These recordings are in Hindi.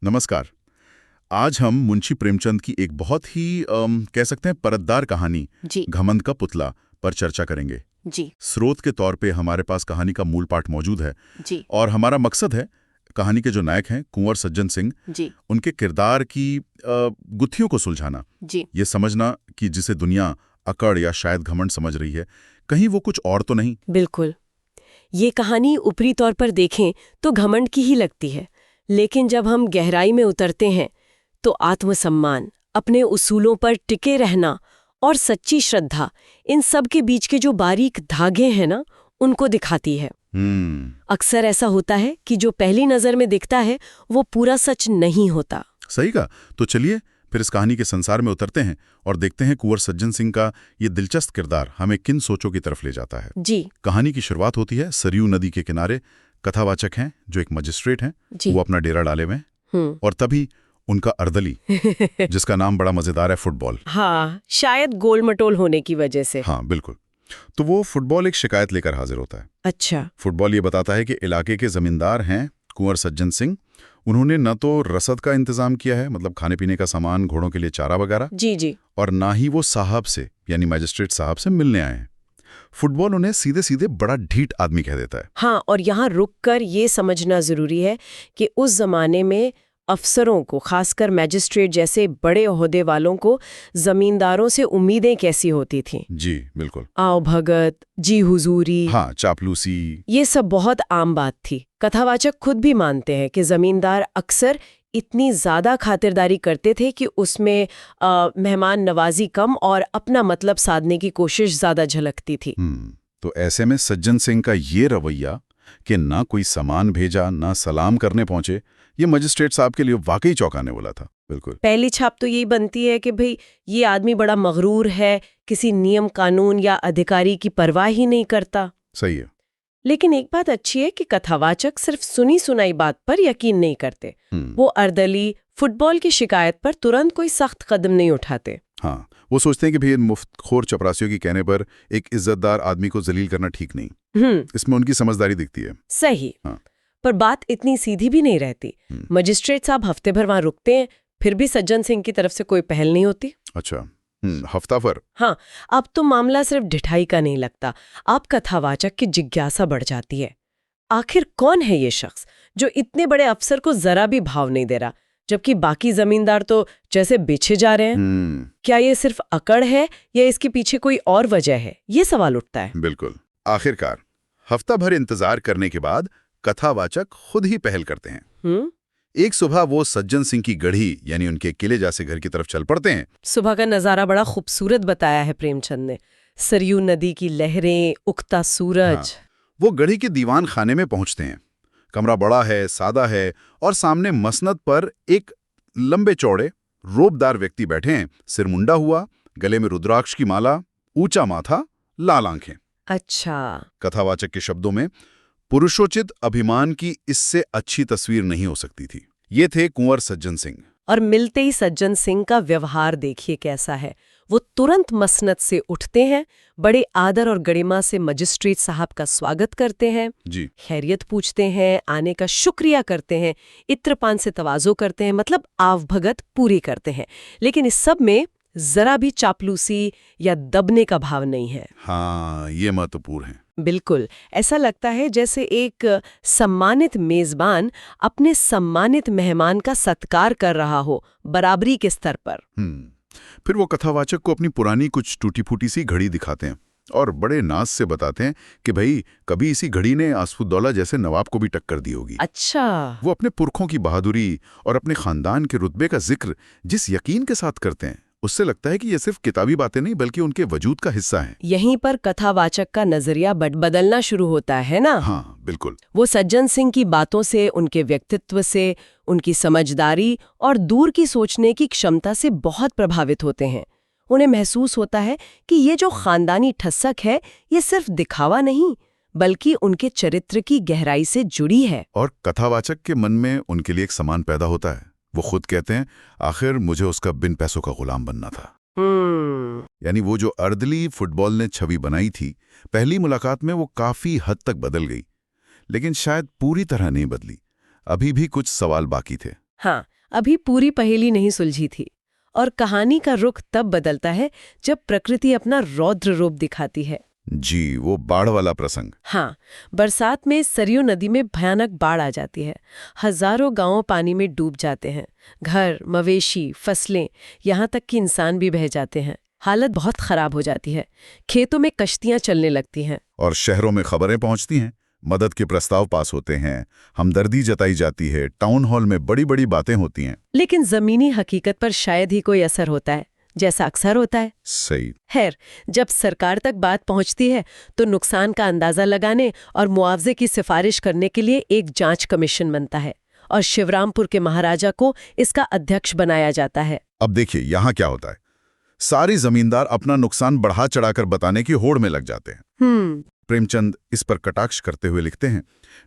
नमस्कार। आज हम मुंशी प्रेमचंद की एक बहुत ही कह सकते हैं परतदार कहानी जी घमंड का पुतला पर चर्चा करेंगे। जी स्रोत के तौर पे हमारे पास कहानी का मूल पाठ मौजूद है जी और हमारा मकसद है कहानी के जो नायक हैं कुंवर सज्जन सिंह, जी उनके किरदार की गुत्थियों को सुलझाना, जी ये समझना कि जिसे दुनिया अकड़ या शायद घमंड समझ रही है, कहीं वो कुछ और तो नहीं। बिल्कुल। ये कहानी ऊपरी तौर पर देखें तो घमंड की ही लगती है, लेकिन जब हम गहराई में उतरते हैं तो आत्मसम्मान, अपने उसूलों पर टिके रहना और सच्ची श्रद्धा, इन सब के बीच के जो बारीक धागे हैं ना, उनको दिखाती है। अक्सर ऐसा होता है कि जो पहली नजर में दिखता है वो पूरा सच नहीं होता। सही कहा। तो चलिए फिर इस कहानी के संसार में उतरते हैं और देखते हैं कुंवर सज्जन सिंह का ये दिलचस्प किरदार हमें किन सोचों की तरफ ले जाता है। जी कहानी की शुरुआत होती है सरयू नदी के किनारे। कथावाचक हैं जो एक मजिस्ट्रेट हैं, जी वो अपना डेरा डाले हुए हैं और तभी उनका अर्दली जिसका नाम बड़ा मजेदार है, फुटबॉल। हाँ, शायद गोल मटोल होने की वजह से। हाँ बिल्कुल। तो वो फुटबॉल एक शिकायत लेकर हाजिर होता है। अच्छा। फुटबॉल ये बताता है कि इलाके के जमींदार हैं कुंवर सज्जन सिंह, उन्होंने न तो रसद का इंतजाम किया है, मतलब खाने पीने का सामान, घोड़ों के लिए चारा वगैरह, जी जी और ना ही वो साहब से यानी मैजिस्ट्रेट साहब से मिलने आए हैं। फुटबॉल उन्हें सीधे सीधे बड़ा ढीठ आदमी कह देता है। हाँ, और यहाँ रुककर ये समझना जरूरी है कि उस जमाने में अफसरों को, खासकर मैजिस्ट्रेट जैसे बड़े ओहदे वालों को, जमींदारों से उम्मीदें कैसी होती थीं। जी बिल्कुल। आओ भगत, जी हुजूरी, हाँ, चापलूसी। ये सब बहुत आम बात थी। कथावाचक खुद भी मानते हैं कि जमींदार अक्सर इतनी ज्यादा खातिरदारी करते थे कि उसमें मेहमान नवाजी कम और अपना मतलब साधने की कोशिश ज्यादा झलकती थी। तो ऐसे में सज्जन सिंह का ये रवैया कि ना कोई सामान भेजा, ना सलाम करने पहुंचे, ये मजिस्ट्रेट साहब के लिए वाकई चौंकाने वाला था। बिल्कुल। पहली छाप तो यही बनती है कि भाई ये आदमी बड़ा मगरूर है, किसी नियम कानून या अधिकारी की परवाह ही नहीं करता। सही है। लेकिन एक बात अच्छी है कि कथावाचक सिर्फ सुनी सुनाई बात पर यकीन नहीं करते। वो अर्दली, फुटबॉल की शिकायत पर तुरंत कोई सख्त कदम नहीं उठाते। हाँ, वो सोचते हैं कि भाई मुफ्तखोर चपरासियों की कहने पर एक इज्जतदार आदमी को जलील करना ठीक नहीं। इसमें उनकी समझदारी दिखती है। सही। हाँ। पर बात इतनी सीधी भी नहीं रहती। मजिस्ट्रेट साहब हफ्ते भर वहां रुकते हैं, फिर भी सज्जन सिंह की तरफ से कोई पहल नहीं होती। अच्छा। हफ्ता भर। हाँ, अब तो मामला सिर्फ ढिठाई का नहीं लगता, अब कथावाचक की जिज्ञासा बढ़ जाती है। आखिर कौन है ये शख्स जो इतने बड़े अफसर को जरा भी भाव नहीं दे रहा, जबकि बाकी जमींदार तो जैसे बिछे जा रहे हैं? क्या ये सिर्फ अकड़ है या इसके पीछे कोई और वजह है? ये सवाल उठता है। बिल्कुल। आखिरकार हफ्ता भर इंतजार करने के बाद कथावाचक खुद ही पहल करते हैं। एक सुबह वो सज्जन सिंह की गढ़ी यानी उनके किले जैसे घर की तरफ चल पड़ते हैं। सुबह का नजारा बड़ा खूबसूरत बताया है प्रेमचंद ने। सरयू नदी की लहरें, उगता सूरज। हाँ, वो गढ़ी के दीवान खाने में पहुंचते हैं। कमरा बड़ा है, सादा है और सामने मसनद पर एक लंबे चौड़े रोबदार व्यक्ति बैठे हैं, सिर मुंडा हुआ, गले में रुद्राक्ष की माला, ऊंचा माथा, लाल आंखें। अच्छा। कथावाचक के शब्दों में पुरुषोचित अभिमान की इससे अच्छी तस्वीर नहीं हो सकती थी। ये थे कुंवर सज्जन सिंह। और मिलते ही सज्जन सिंह का व्यवहार देखिए कैसा है। वो तुरंत मसनद से उठते हैं, बड़े आदर और गरिमा से मजिस्ट्रेट साहब का स्वागत करते हैं, जी। खैरियत पूछते हैं, आने का शुक्रिया करते हैं, इत्रपान से तवाज़ो करते हैं, मतलब आवभगत पूरी करते हैं। लेकिन इस सब में जरा भी चापलूसी या दबने का भाव नहीं है। हाँ, ये महत्वपूर्ण है। बिल्कुल। ऐसा लगता है जैसे एक सम्मानित मेजबान अपने सम्मानित मेहमान का सत्कार कर रहा हो, बराबरी के स्तर पर। फिर वो कथावाचक को अपनी पुरानी कुछ टूटी फूटी सी घड़ी दिखाते हैं और बड़े नाज से बताते हैं कि भाई कभी इसी घड़ी ने आसफुद्दौला जैसे नवाब को भी टक्कर दी होगी। अच्छा। वो अपने पुरखों की बहादुरी और अपने खानदान के रुतबे का जिक्र जिस यकीन के साथ करते हैं, उससे लगता है कि ये सिर्फ किताबी बातें नहीं बल्कि उनके वजूद का हिस्सा हैं। यहीं पर कथावाचक का नजरिया बदलना शुरू होता है ना? हाँ बिल्कुल। वो सज्जन सिंह की बातों से, उनके व्यक्तित्व से, उनकी समझदारी और दूर की सोचने की क्षमता से बहुत प्रभावित होते हैं। उन्हें महसूस होता है कि ये जो खानदानी ठस्सक है, ये सिर्फ दिखावा नहीं बल्कि उनके चरित्र की गहराई से जुड़ी है। और कथावाचक के मन में उनके लिए एक सम्मान पैदा होता है। वो खुद कहते हैं, आखिर मुझे उसका बिन पैसों का गुलाम बनना था। यानी वो जो अर्दली फुटबॉल ने छवि बनाई थी, पहली मुलाकात में वो काफी हद तक बदल गई, लेकिन शायद पूरी तरह नहीं बदली। अभी भी कुछ सवाल बाकी थे। हाँ, अभी पूरी पहेली नहीं सुलझी थी। और कहानी का रुख तब बदलता है जब प्रकृति अपना रौद्र रूप दिखाती है। जी, वो बाढ़ वाला प्रसंग। हाँ, बरसात में सरयू नदी में भयानक बाढ़ आ जाती है। हजारों गांव पानी में डूब जाते हैं। घर, मवेशी, फसलें, यहाँ तक कि इंसान भी बह जाते हैं। हालत बहुत खराब हो जाती है। खेतों में कश्तियां चलने लगती हैं। और शहरों में खबरें पहुंचती हैं, मदद के प्रस्ताव पास होते हैं, हमदर्दी जताई जाती है, टाउन हॉल में बड़ी बड़ी बातें होती हैं। लेकिन जमीनी हकीकत पर शायद ही कोई असर होता है, जैसा अक्सर होता है। सही। खैर, जब सरकार तक बात पहुंचती है तो नुकसान का अंदाजा लगाने और मुआवजे की सिफारिश करने के लिए एक जांच कमीशन बनता है और शिवरामपुर के महाराजा को इसका अध्यक्ष बनाया जाता है। अब देखिए यहाँ क्या होता है। सारी जमींदार अपना नुकसान बढ़ा चढ़ाकर बताने की होड़ में लग जाते हैं। प्रेमचंद इस पर कटाक्ष करते हुए लिखते हैं,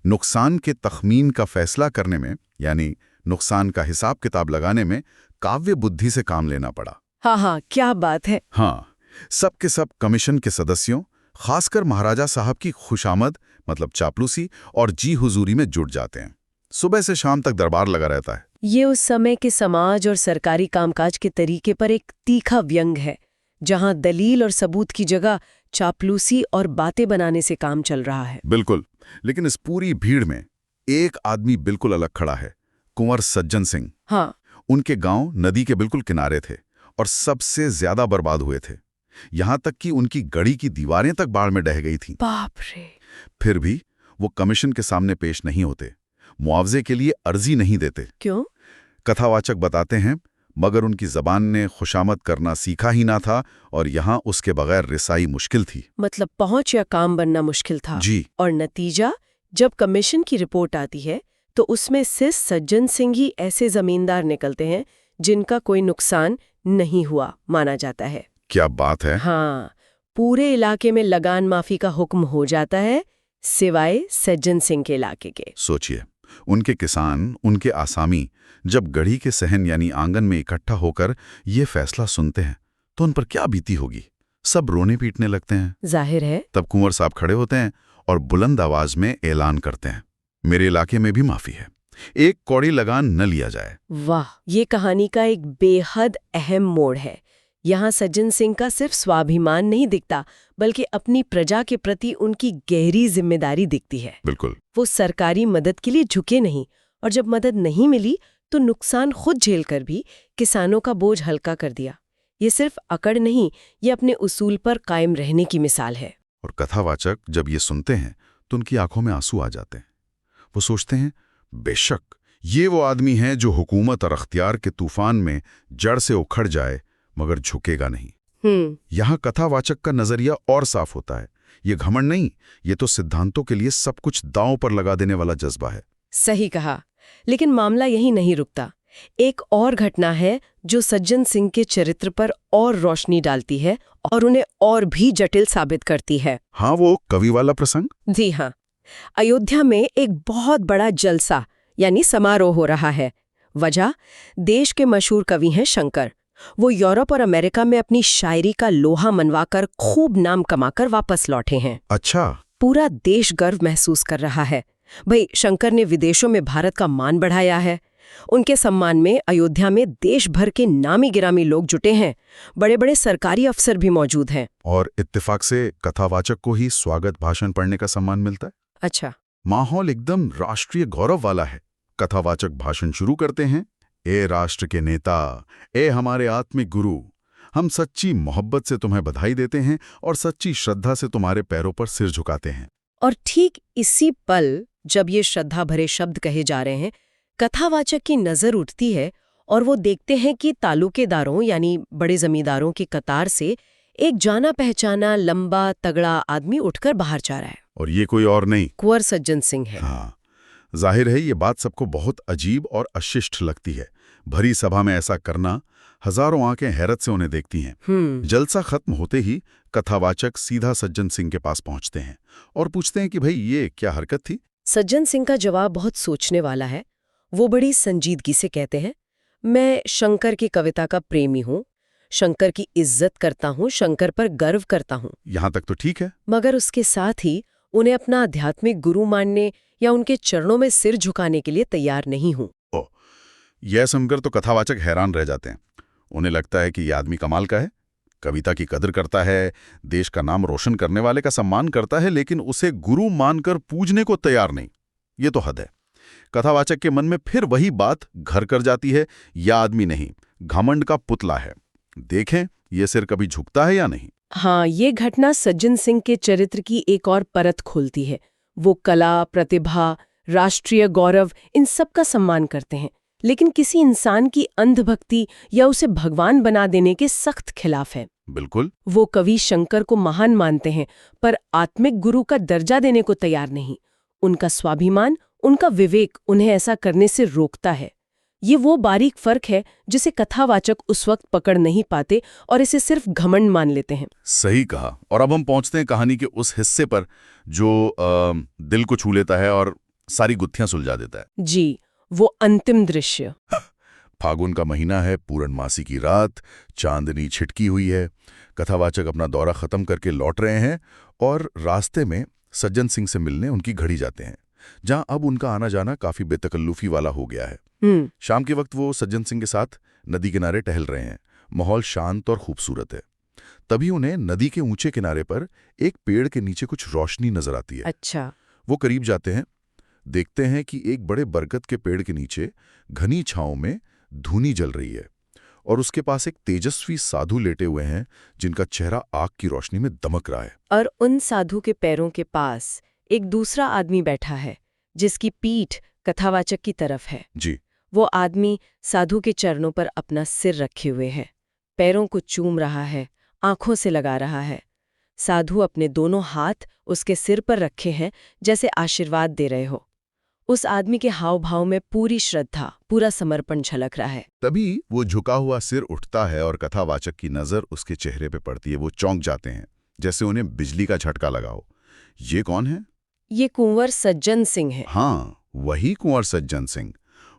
नुकसान के तखमीन का फैसला करने में, यानी नुकसान का हिसाब किताब लगाने में काव्य बुद्धि से काम लेना पड़ा। हाँ, क्या बात है। हाँ, सब के सब कमीशन के सदस्यों, खासकर महाराजा साहब की खुशामद मतलब चापलूसी और जी हुजूरी में जुट जाते हैं। सुबह से शाम तक दरबार लगा रहता है। ये उस समय के समाज और सरकारी कामकाज के तरीके पर एक तीखा व्यंग है, जहां दलील और सबूत की जगह चापलूसी और बातें बनाने से काम चल रहा है। बिल्कुल, लेकिन इस पूरी भीड़ में एक आदमी बिल्कुल अलग खड़ा है, कुंवर सज्जन सिंह। हाँ, उनके गांव नदी के बिल्कुल किनारे थे और सबसे ज्यादा बर्बाद हुए थे। यहां तक कि उनकी गढ़ी की दीवारें तक बाढ़ में ढह गई थीं। बाप रे। फिर भी वो कमीशन के सामने पेश नहीं होते, मुआवजे के लिए अर्जी नहीं देते। क्यों? कथावाचक बताते हैं, मगर उनकी जबान ने खुशामद करना सीखा ही ना था और यहाँ उसके बगैर रिसाई मुश्किल थी। मतलब पहुंच या काम बनना मुश्किल था। जी। और नतीजा, जब कमीशन की रिपोर्ट आती है तो उसमें सिर्फ सज्जन सिंह ही ऐसे जमींदार निकलते हैं जिनका कोई नुकसान नहीं हुआ माना जाता है। क्या बात है। हाँ, पूरे इलाके में लगान माफी का हुक्म हो जाता है, सिवाय सज्जन सिंह के इलाके के। सोचिए, उनके किसान, उनके आसामी जब गढ़ी के सहन यानी आंगन में इकट्ठा होकर ये फैसला सुनते हैं तो उन पर क्या बीती होगी। सब रोने पीटने लगते हैं। जाहिर है। तब कुंवर साहब खड़े होते हैं और बुलंद आवाज में ऐलान करते हैं, मेरे इलाके में भी माफी है, एक कौड़ी लगान न लिया जाए। वाह, ये कहानी का एक बेहद अहम मोड़ है। यहाँ सज्जन सिंह का सिर्फ स्वाभिमान नहीं दिखता, बल्कि अपनी प्रजा के प्रति उनकी गहरी जिम्मेदारी दिखती है। बिल्कुल। वो सरकारी मदद के लिए झुके नहीं, और जब मदद नहीं मिली तो नुकसान खुद झेलकर भी किसानों का बोझ हल्का कर दिया। ये सिर्फ अकड़ नहीं, ये अपने उसूल पर कायम रहने की मिसाल है। और कथावाचक जब ये सुनते हैं तो उनकी आंखों में आंसू आ जाते हैं। वो सोचते हैं, बेशक ये वो आदमी है जो हुकूमत और अख्तियार के तूफान में जड़ से उखड़ जाए मगर झुकेगा नहीं। यहाँ कथावाचक का नजरिया और साफ होता है। ये घमंड नहीं, ये तो सिद्धांतों के लिए सब कुछ दांव पर लगा देने वाला जज्बा है। सही कहा। लेकिन मामला यही नहीं रुकता। एक और घटना है जो सज्जन सिंह के चरित्र पर और रोशनी डालती है और उन्हें और भी जटिल साबित करती है। हाँ, वो कवि वाला प्रसंग। जी हाँ, अयोध्या में एक बहुत बड़ा जलसा यानी समारोह हो रहा है। वजह, देश के मशहूर कवि हैं शंकर। वो यूरोप और अमेरिका में अपनी शायरी का लोहा मनवाकर खूब नाम कमाकर वापस लौटे हैं। अच्छा। पूरा देश गर्व महसूस कर रहा है। भाई, शंकर ने विदेशों में भारत का मान बढ़ाया है। उनके सम्मान में अयोध्या में देश भर के नामी गिरामी लोग जुटे हैं। बड़े बड़े सरकारी अफसर भी मौजूद हैं। और इत्तेफाक से कथावाचक को ही स्वागत भाषण पढ़ने का सम्मान मिलता है। अच्छा। माहौल एकदम राष्ट्रीय गौरव वाला है। कथावाचक भाषण शुरू करते हैं, ए राष्ट्र के नेता, ए हमारे आत्मिक गुरु, हम सच्ची मोहब्बत से तुम्हें बधाई देते हैं और सच्ची श्रद्धा से तुम्हारे पैरों पर सिर झुकाते हैं। और ठीक इसी पल जब ये श्रद्धा भरे शब्द कहे जा रहे हैं, कथावाचक की नजर उठती है और वो देखते हैं कि तालुकेदारों यानी बड़े जमींदारों की कतार से एक जाना पहचाना लंबा तगड़ा आदमी उठकर बाहर जा रहा है। और ये कोई और नहीं, कुंवर सज्जन सिंह है। हाँ, जाहिर है ये बात सबको बहुत अजीब और अशिष्ट लगती है। भरी सभा में ऐसा करना, हजारों आंखें हैरत से उन्हें देखती हैं। जलसा खत्म होते ही कथावाचक सीधा सज्जन सिंह के पास पहुंचते हैं और पूछते हैं कि भाई ये क्या हरकत थी। सज्जन सिंह का जवाब बहुत सोचने वाला है। वो बड़ी संजीदगी से कहते हैं, मैं शंकर की कविता का प्रेमी हूँ, शंकर की इज्जत करता हूँ, शंकर पर गर्व करता हूँ। यहाँ तक तो ठीक है, मगर उसके साथ ही उन्हें अपना आध्यात्मिक गुरु मानने या उनके चरणों में सिर झुकाने के लिए तैयार नहीं हूँ। यह सुनकर तो कथावाचक हैरान रह जाते हैं। उन्हें लगता है कि ये आदमी कमाल का है, कविता की कदर करता है, देश का नाम रोशन करने वाले का सम्मान करता है, लेकिन उसे गुरु मानकर पूजने को तैयार नहीं। ये तो हद है। कथावाचक के मन में फिर वही बात घर कर जाती है, यह आदमी नहीं, घमंड का पुतला है। देखें ये सिर कभी झुकता है या नहीं। हाँ, ये घटना सज्जन सिंह के चरित्र की एक और परत खोलती है। वो कला, प्रतिभा, राष्ट्रीय गौरव, इन सब का सम्मान करते हैं, लेकिन किसी इंसान की अंधभक्ति या उसे भगवान बना देने के सख्त खिलाफ है। बिल्कुल। वो कवि शंकर को महान मानते हैं, पर आत्मिक गुरु का दर्जा देने को तैयार नहीं। उनका स्वाभिमान, उनका विवेक उन्हें ऐसा करने से रोकता है। ये वो बारीक फर्क है जिसे कथावाचक उस वक्त पकड़ नहीं पाते और इसे सिर्फ घमंड मान लेते हैं। सही कहा। और अब हम पहुंचते हैं कहानी के उस हिस्से पर जो दिल को छू लेता है और सारी गुत्थियां सुलझा देता है। जी, वो अंतिम दृश्य। फागुन का महीना है, पूर्णमासी की रात, चांदनी छिटकी हुई है। कथावाचक अपना दौरा खत्म करके लौट रहे हैं और रास्ते में सज्जन सिंह से मिलने उनकी घड़ी जाते हैं, जहां अब उनका आना जाना काफी बेतकल्लुफी वाला हो गया है। शाम के वक्त वो सज्जन सिंह के साथ नदी किनारे टहल रहे हैं। माहौल शांत और खूबसूरत है। तभी उन्हें नदी के ऊंचे किनारे पर एक पेड़ के नीचे कुछ रोशनी नजर आती है। अच्छा। वो करीब जाते हैं, देखते हैं कि एक बड़े बरगद के पेड़ के नीचे घनी छांव में धूनी जल रही है और उसके पास एक तेजस्वी साधु लेटे हुए हैं, जिनका चेहरा आग की रोशनी में दमक रहा है। और उन साधु के पैरों के पास एक दूसरा आदमी बैठा है, जिसकी पीठ कथावाचक की तरफ है। जी। वो आदमी साधु के चरणों पर अपना सिर रखे हुए है, पैरों को चूम रहा है, आंखों से लगा रहा है। साधु अपने दोनों हाथ उसके सिर पर रखे हैं, जैसे आशीर्वाद दे रहे हो। उस आदमी के हाव भाव में पूरी श्रद्धा, पूरा समर्पण झलक रहा है। तभी वो झुका हुआ सिर उठता है और कथावाचक की नजर उसके चेहरे पे पड़ती है। वो चौंक जाते हैं, जैसे उन्हें बिजली का झटका लगा हो। ये कौन है? ये कुंवर सज्जन सिंह है। हाँ, वही कुंवर सज्जन सिंह।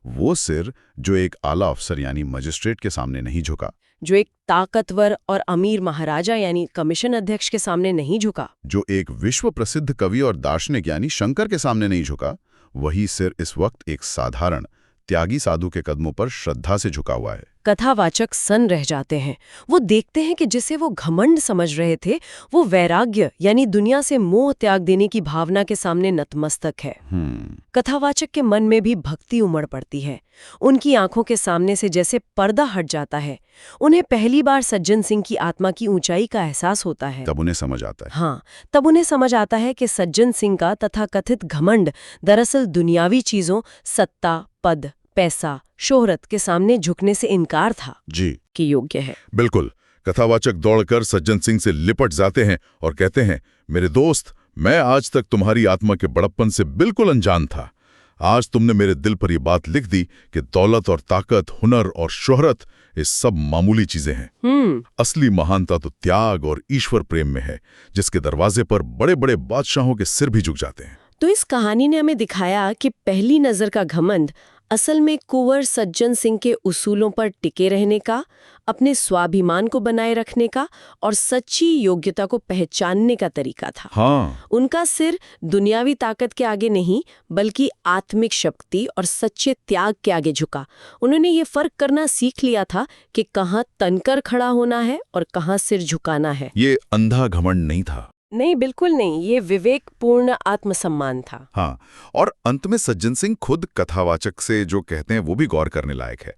वो सिर जो एक आला अफसर यानी मजिस्ट्रेट के सामने नहीं झुका, जो एक ताकतवर और अमीर महाराजा यानी कमीशन अध्यक्ष के सामने नहीं झुका, जो एक विश्व प्रसिद्ध कवि और दार्शनिक यानी शंकर के सामने नहीं झुका, वही सिर इस वक्त एक साधारण त्यागी साधु के कदमों पर श्रद्धा से झुका हुआ है। कथावाचक सन्न रह जाते हैं। वो देखते हैं कि जिसे वो घमंड समझ रहे थे, वो वैराग्य यानी दुनिया से मोह त्याग देने की भावना के सामने नतमस्तक है। कथावाचक के मन में भी भक्ति उमड़ पड़ती है। उनकी आंखों के सामने से जैसे पर्दा हट जाता है। उन्हें पहली बार सज्जन सिंह की आत्मा की ऊंचाई का एहसास होता है। तब उन्हें समझ आता है। हाँ, तब उन्हें समझ आता है कि सज्जन सिंह का तथाकथित घमंड दरअसल दुनियावी चीजों, सत्ता, पद, पैसा, शोहरत के सामने झुकने से इनकार था। जी। कि योग्य है। बिल्कुल। कथावाचक दौड़कर सज्जन सिंह से लिपट जाते हैं और कहते हैं, मेरे दोस्त, मैं आज तक तुम्हारी आत्मा के बड़प्पन से बिल्कुल अनजान था। आज तुमने मेरे दिल पर यह बात लिख दी कि दौलत और ताकत, हुनर और शोहरत, ये सब मामूली चीजें हैं। असली महानता तो त्याग और ईश्वर प्रेम में है, जिसके दरवाजे पर बड़े बड़े बादशाहों के सिर भी झुक जाते हैं। तो इस कहानी ने हमें दिखाया कि पहली नजर का घमंड असल में कुंवर सज्जन सिंह के उसूलों पर टिके रहने का, अपने स्वाभिमान को बनाए रखने का और सच्ची योग्यता को पहचानने का तरीका था। हाँ। उनका सिर दुनियावी ताकत के आगे नहीं, बल्कि आत्मिक शक्ति और सच्चे त्याग के आगे झुका। उन्होंने ये फर्क करना सीख लिया था कि कहाँ तनकर खड़ा होना है और कहाँ सिर झुकाना है। ये अंधा घमंड नहीं था। नहीं, बिल्कुल नहीं। ये विवेकपूर्ण आत्मसम्मान था। हाँ, और अंत में सज्जन सिंह खुद कथावाचक से जो कहते हैं वो भी गौर करने लायक है।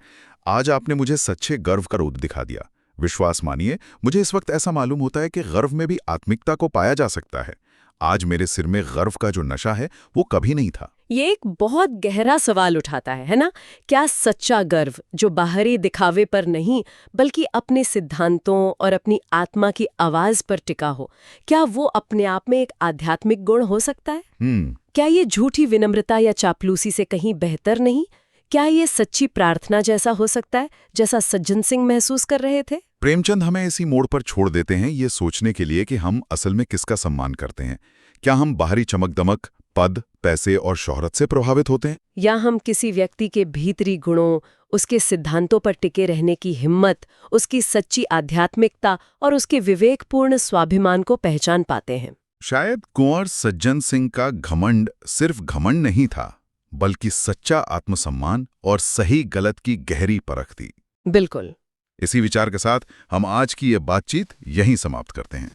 आज आपने मुझे सच्चे गर्व का रूप दिखा दिया। विश्वास मानिए, मुझे इस वक्त ऐसा मालूम होता है कि गर्व में भी आत्मिकता को पाया जा सकता है। आज मेरे सिर में गर्व का जो नशा है वो कभी नहीं था। ये एक बहुत गहरा सवाल उठाता है ना? क्या सच्चा गर्व, जो बाहरी दिखावे पर नहीं बल्कि अपने सिद्धांतों और अपनी आत्मा की आवाज पर टिका हो, क्या वो अपने आप में एक आध्यात्मिक गुण हो सकता है? क्या ये झूठी विनम्रता या चापलूसी से कहीं बेहतर नहीं? क्या ये सच्ची प्रार्थना जैसा हो सकता है, जैसा सज्जन सिंह महसूस कर रहे थे? प्रेमचंद हमें इसी मोड़ पर छोड़ देते हैं, ये सोचने के लिए कि हम असल में किसका सम्मान करते हैं। क्या हम बाहरी चमक दमक, पद, पैसे और शोहरत से प्रभावित होते हैं, या हम किसी व्यक्ति के भीतरी गुणों, उसके सिद्धांतों पर टिके रहने की हिम्मत, उसकी सच्ची आध्यात्मिकता और उसके विवेकपूर्ण स्वाभिमान को पहचान पाते हैं? शायद कुंवर सज्जन सिंह का घमंड सिर्फ घमंड नहीं था, बल्कि सच्चा आत्मसम्मान और सही गलत की गहरी परख थी। बिल्कुल। इसी विचार के साथ हम आज की ये बातचीत यहीं समाप्त करते हैं।